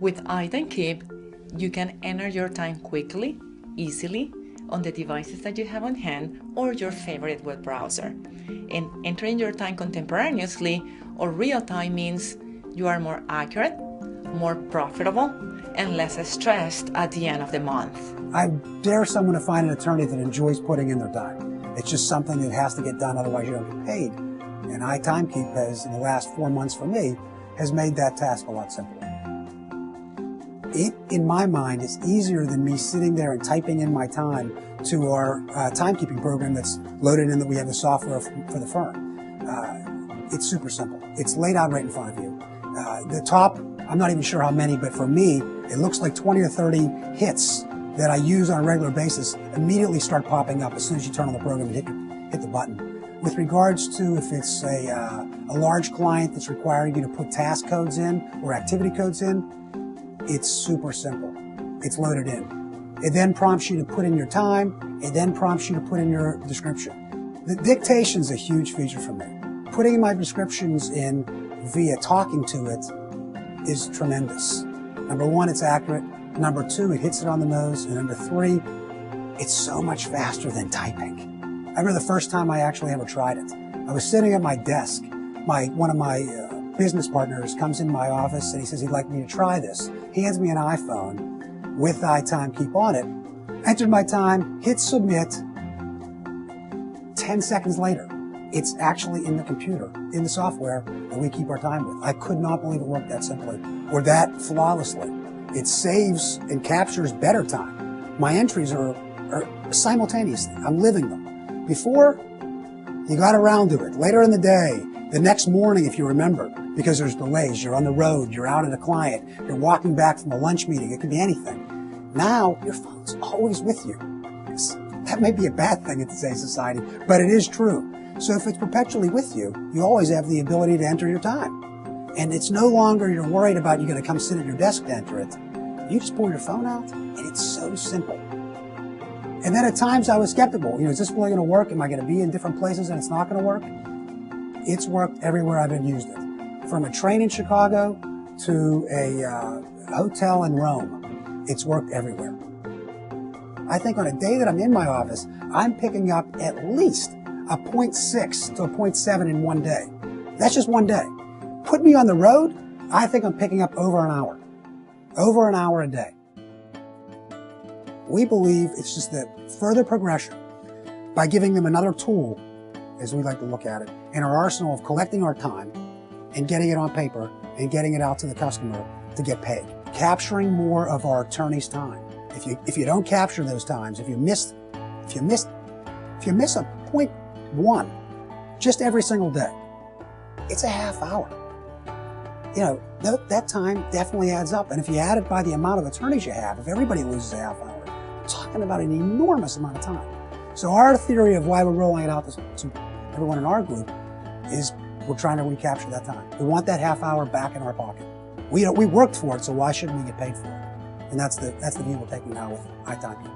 With iTimeKeep, you can enter your time quickly, easily, on the devices that you have on hand or your favorite web browser. And entering your time contemporaneously or real time means you are more accurate, more profitable, and less stressed at the end of the month. I dare someone to find an attorney that enjoys putting in their time. It's just something that has to get done, otherwise you don't get paid. And iTimeKeep has, in the last 4 months for me, has made that task a lot simpler. It, in my mind, is easier than me sitting there and typing in my time to our timekeeping program that's loaded in that we have the software for the firm. It's super simple. It's laid out right in front of you. The top, I'm not even sure how many, but for me, it looks like 20 or 30 hits that I use on a regular basis immediately start popping up as soon as you turn on the program and hit the button. With regards to if it's a large client that's requiring you to put task codes in or activity codes in, it's super simple. It's loaded in. It then prompts you to put in your time. It then prompts you to put in your description. The dictation is a huge feature for me. Putting my descriptions in via talking to it is tremendous. Number one, it's accurate. Number two, it hits it on the nose. And number three, it's so much faster than typing. I remember the first time I actually ever tried it. I was sitting at my desk. One of my business partners comes in my office and he says he'd like me to try this. He hands me an iPhone with iTimeKeep on it, entered my time, hit submit. 10 seconds later, it's actually in the computer, in the software that we keep our time with. I could not believe it worked that simply or that flawlessly. It saves and captures better time. My entries are simultaneous. I'm living them. Before, you got around to it. Later in the day, the next morning, if you remember, because there's delays, you're on the road, you're out at a client, you're walking back from a lunch meeting, it could be anything. Now, your phone's always with you. That may be a bad thing in today's society, but it is true. So if it's perpetually with you, you always have the ability to enter your time. And it's no longer you're worried about you're going to come sit at your desk to enter it. You just pull your phone out, and it's so simple. And then at times I was skeptical. Is this really going to work? Am I going to be in different places and it's not going to work? It's worked everywhere I've been used it. From a train in Chicago to a hotel in Rome. It's worked everywhere. I think on a day that I'm in my office, I'm picking up at least a 0.6 to a 0.7 in one day. That's just one day. Put me on the road, I think I'm picking up over an hour. Over an hour a day. We believe it's just the further progression by giving them another tool, as we like to look at it, in our arsenal of collecting our time and getting it on paper and getting it out to the customer to get paid. Capturing more of our attorney's time. If you don't capture those times, if you miss a 0.1 just every single day, it's a half hour. That time definitely adds up. And if you add it by the amount of attorneys you have, if everybody loses a half hour, we're talking about an enormous amount of time. So our theory of why we're rolling it out to everyone in our group is we're trying to recapture that time. We want that half hour back in our pocket. We worked for it, so why shouldn't we get paid for it? And that's the view we're taking now with iTimeKeep.